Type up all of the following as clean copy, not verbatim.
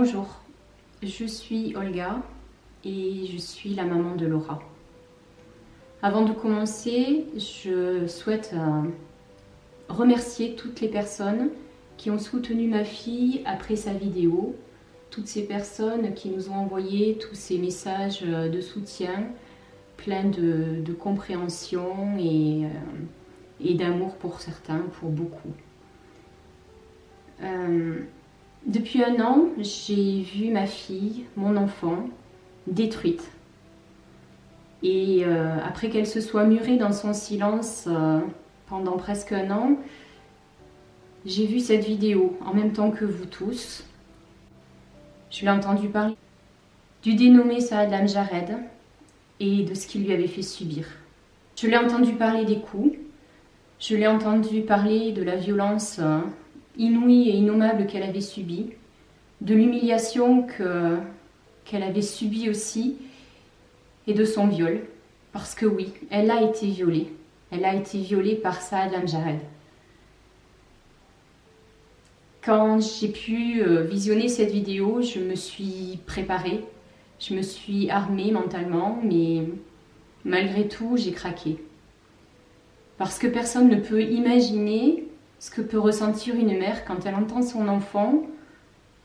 Bonjour, je suis Olga et je suis la maman de Laura. Avant de commencer, je souhaite remercier toutes les personnes qui ont soutenu ma fille après sa vidéo, toutes ces personnes qui nous ont envoyé tous ces messages de soutien, pleins de compréhension et d'amour pour certains, pour beaucoup. Depuis 1 an, j'ai vu ma fille, mon enfant, détruite. Et après qu'elle se soit murée dans son silence pendant presque 1 an, j'ai vu cette vidéo en même temps que vous tous. Je l'ai entendu parler du dénommé Saad Lamjared et de ce qu'il lui avait fait subir. Je l'ai entendu parler des coups, je l'ai entendu parler de la violence inouïe et innommable qu'elle avait subie, de l'humiliation qu'elle avait subie aussi, et de son viol. Parce que oui, elle a été violée. Elle a été violée par Saad Lamjared. Quand j'ai pu visionner cette vidéo, je me suis préparée, je me suis armée mentalement, mais malgré tout, j'ai craqué. Parce que personne ne peut imaginer ce que peut ressentir une mère quand elle entend son enfant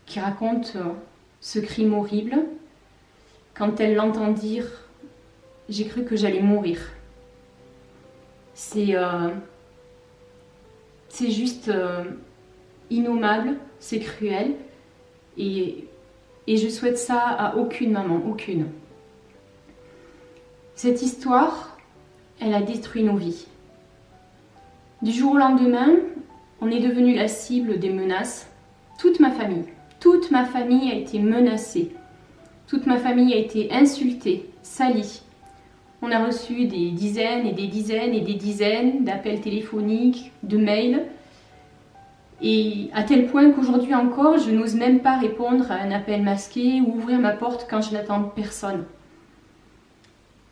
qui raconte ce crime horrible, quand elle l'entend dire « j'ai cru que j'allais mourir ». C'est juste innommable, c'est cruel et je souhaite ça à aucune maman, aucune. Cette histoire, elle a détruit nos vies. Du jour au lendemain, on est devenu la cible des menaces. Toute ma famille a été menacée. Toute ma famille a été insultée, salie. On a reçu des dizaines et des dizaines et des dizaines d'appels téléphoniques, de mails. Et à tel point qu'aujourd'hui encore, je n'ose même pas répondre à un appel masqué ou ouvrir ma porte quand je n'attends personne.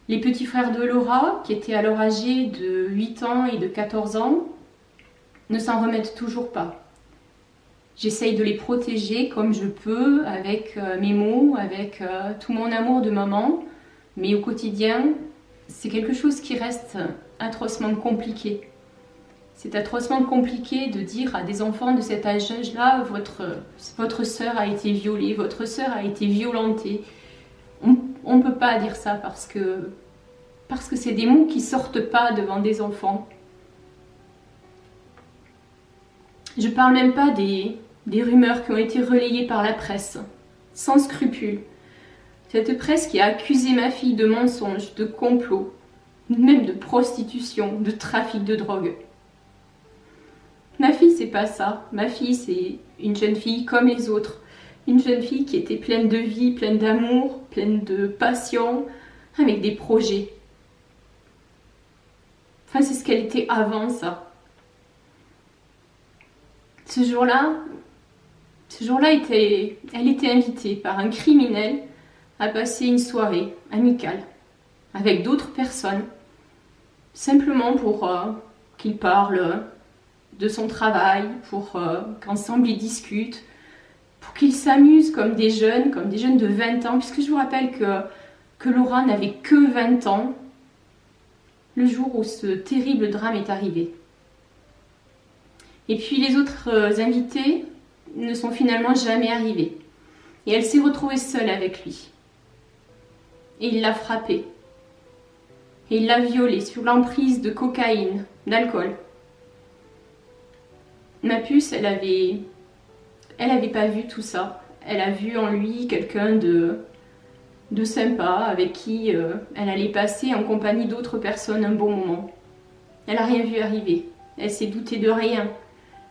Les petits frères de Laura, qui étaient alors âgés de 8 ans et de 14 ans, ne s'en remettent toujours pas. J'essaye de les protéger comme je peux, avec mes mots, avec tout mon amour de maman, mais au quotidien, c'est quelque chose qui reste atrocement compliqué. C'est atrocement compliqué de dire à des enfants de cet âge-là, votre sœur a été violée, votre sœur a été violentée. On ne peut pas dire ça parce que c'est des mots qui ne sortent pas devant des enfants. Je ne parle même pas des rumeurs qui ont été relayées par la presse, sans scrupule. Cette presse qui a accusé ma fille de mensonges, de complot, même de prostitution, de trafic de drogue. Ma fille, c'est pas ça. Ma fille, c'est une jeune fille comme les autres. Une jeune fille qui était pleine de vie, pleine d'amour, pleine de passion, avec des projets. Enfin, c'est ce qu'elle était avant ça. Ce jour-là, elle était invitée par un criminel à passer une soirée amicale avec d'autres personnes, simplement pour qu'ils parlent de son travail, pour qu'ensemble ils discutent, pour qu'ils s'amusent comme des jeunes de 20 ans, puisque je vous rappelle que Laura n'avait que 20 ans le jour où ce terrible drame est arrivé. Et puis les autres invités ne sont finalement jamais arrivés. Et elle s'est retrouvée seule avec lui. Et il l'a frappée. Et il l'a violée sous l'emprise de cocaïne, d'alcool. Ma puce, elle avait pas vu tout ça. Elle a vu en lui quelqu'un de sympa, avec qui elle allait passer en compagnie d'autres personnes un bon moment. Elle n'a rien vu arriver. Elle s'est doutée de rien,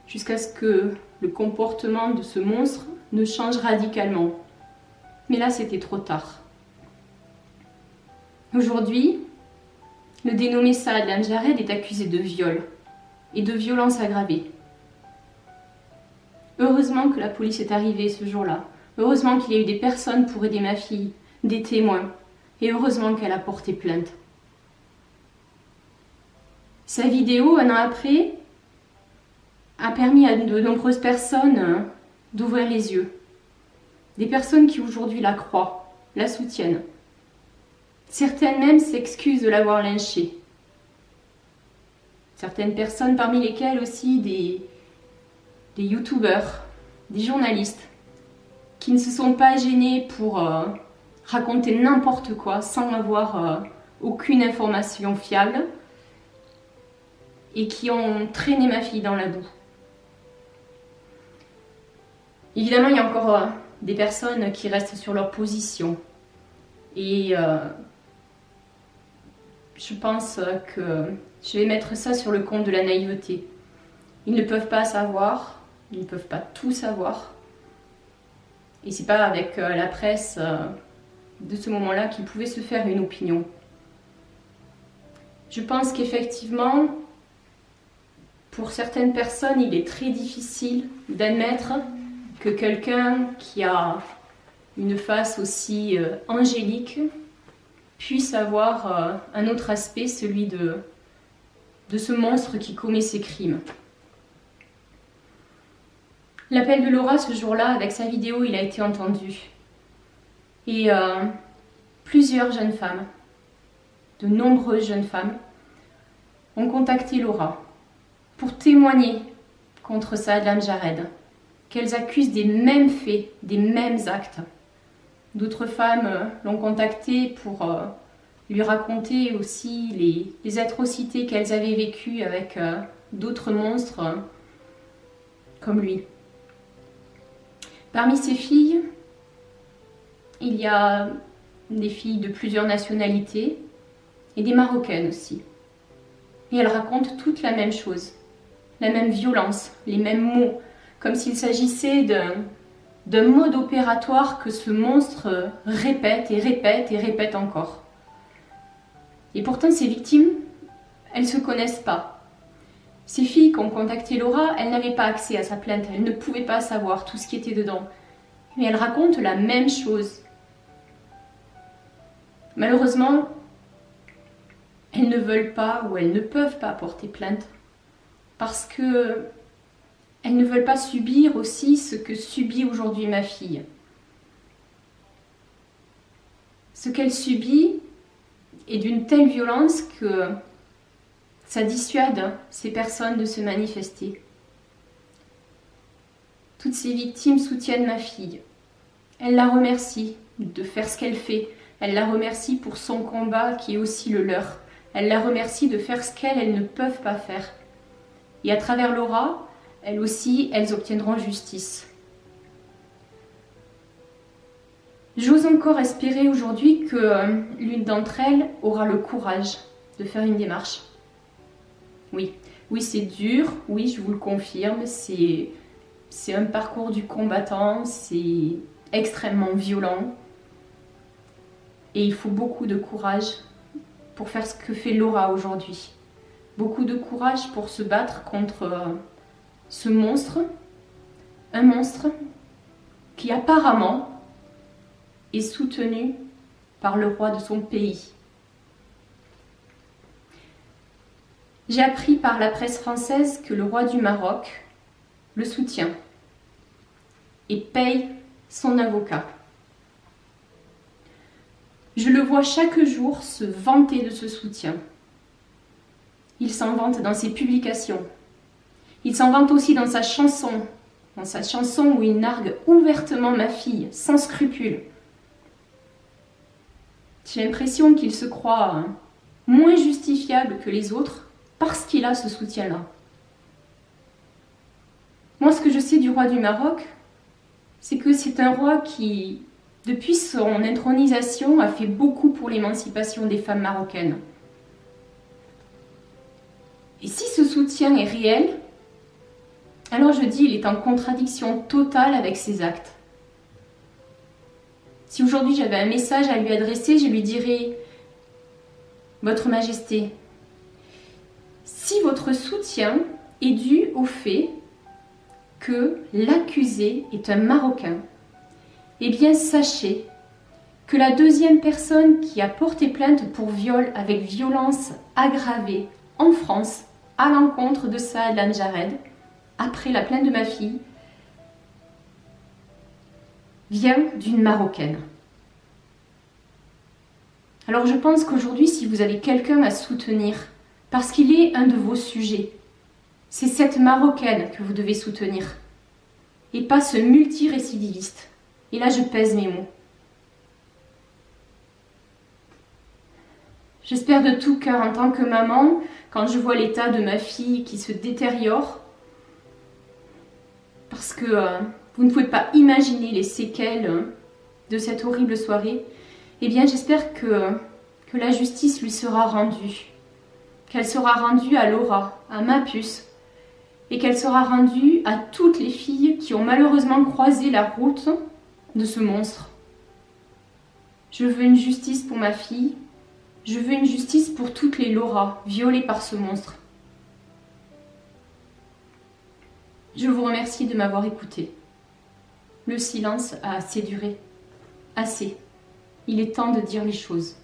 jusqu'à ce que le comportement de ce monstre ne change radicalement. Mais là, c'était trop tard. Aujourd'hui, le dénommé Saad Lamjared est accusé de viol et de violence aggravée. Heureusement que la police est arrivée ce jour-là. Heureusement qu'il y a eu des personnes pour aider ma fille, des témoins. Et heureusement qu'elle a porté plainte. Sa vidéo, 1 an après, a permis à de nombreuses personnes d'ouvrir les yeux. des personnes qui aujourd'hui la croient, la soutiennent. Certaines même s'excusent de l'avoir lynchée. Certaines personnes, parmi lesquelles aussi des youtubeurs, des journalistes, qui ne se sont pas gênés pour raconter n'importe quoi sans avoir aucune information fiable et qui ont traîné ma fille dans la boue. Évidemment, il y a encore des personnes qui restent sur leur position et je pense que je vais mettre ça sur le compte de la naïveté. Ils ne peuvent pas savoir, ils ne peuvent pas tout savoir. Et c'est pas avec la presse de ce moment-là qu'ils pouvaient se faire une opinion. Je pense qu'effectivement, pour certaines personnes, il est très difficile d'admettre que quelqu'un qui a une face aussi angélique puisse avoir un autre aspect, celui de ce monstre qui commet ses crimes. L'appel de Laura ce jour-là, avec sa vidéo, il a été entendu. Et plusieurs jeunes femmes, de nombreuses jeunes femmes, ont contacté Laura pour témoigner contre Saad Lamjarred, qu'elles accusent des mêmes faits, des mêmes actes. D'autres femmes l'ont contactée pour lui raconter aussi les atrocités qu'elles avaient vécues avec d'autres monstres comme lui. Parmi ces filles, il y a des filles de plusieurs nationalités et des Marocaines aussi. Et elles racontent toutes la même chose, la même violence, les mêmes mots, comme s'il s'agissait d'un mode opératoire que ce monstre répète et répète et répète encore. Et pourtant, ces victimes, elles ne se connaissent pas. Ces filles qui ont contacté Laura, elles n'avaient pas accès à sa plainte, elles ne pouvaient pas savoir tout ce qui était dedans. Mais elles racontent la même chose. Malheureusement, elles ne veulent pas ou elles ne peuvent pas porter plainte parce que elles ne veulent pas subir aussi ce que subit aujourd'hui ma fille. Ce qu'elle subit est d'une telle violence que ça dissuade ces personnes de se manifester. Toutes ces victimes soutiennent ma fille. Elles la remercient de faire ce qu'elle fait. Elles la remercient pour son combat qui est aussi le leur. Elles la remercient de faire ce qu'elles ne peuvent pas faire. Et à travers Laura, elles aussi, elles obtiendront justice. J'ose encore espérer aujourd'hui que l'une d'entre elles aura le courage de faire une démarche. Oui, c'est dur, oui, je vous le confirme, c'est un parcours du combattant, c'est extrêmement violent. Et il faut beaucoup de courage pour faire ce que fait Laura aujourd'hui. Beaucoup de courage pour se battre contre ce monstre, un monstre qui apparemment est soutenu par le roi de son pays. J'ai appris par la presse française que le roi du Maroc le soutient et paye son avocat. Je le vois chaque jour se vanter de ce soutien. Il s'en vante dans ses publications. Il s'en vante aussi dans sa chanson où il nargue ouvertement ma fille, sans scrupule. J'ai l'impression qu'il se croit moins justifiable que les autres parce qu'il a ce soutien-là. Moi, ce que je sais du roi du Maroc, c'est que c'est un roi qui, depuis son intronisation, a fait beaucoup pour l'émancipation des femmes marocaines. Et si ce soutien est réel, alors je dis, il est en contradiction totale avec ses actes. Si aujourd'hui j'avais un message à lui adresser, je lui dirais « Votre Majesté, si votre soutien est dû au fait que l'accusé est un Marocain, eh bien sachez que la deuxième personne qui a porté plainte pour viol avec violence aggravée en France à l'encontre de Saad Lamjarred, après la plainte de ma fille, vient d'une Marocaine. Alors je pense qu'aujourd'hui, si vous avez quelqu'un à soutenir, parce qu'il est un de vos sujets, c'est cette Marocaine que vous devez soutenir, et pas ce multirécidiviste. Et là, je pèse mes mots. J'espère de tout cœur en tant que maman, quand je vois l'état de ma fille qui se détériore, parce que vous ne pouvez pas imaginer les séquelles de cette horrible soirée, eh bien j'espère que la justice lui sera rendue, qu'elle sera rendue à Laura, à ma puce, et qu'elle sera rendue à toutes les filles qui ont malheureusement croisé la route de ce monstre. Je veux une justice pour ma fille, je veux une justice pour toutes les Laura violées par ce monstre. Je vous remercie de m'avoir écouté. Le silence a assez duré. Assez. Il est temps de dire les choses.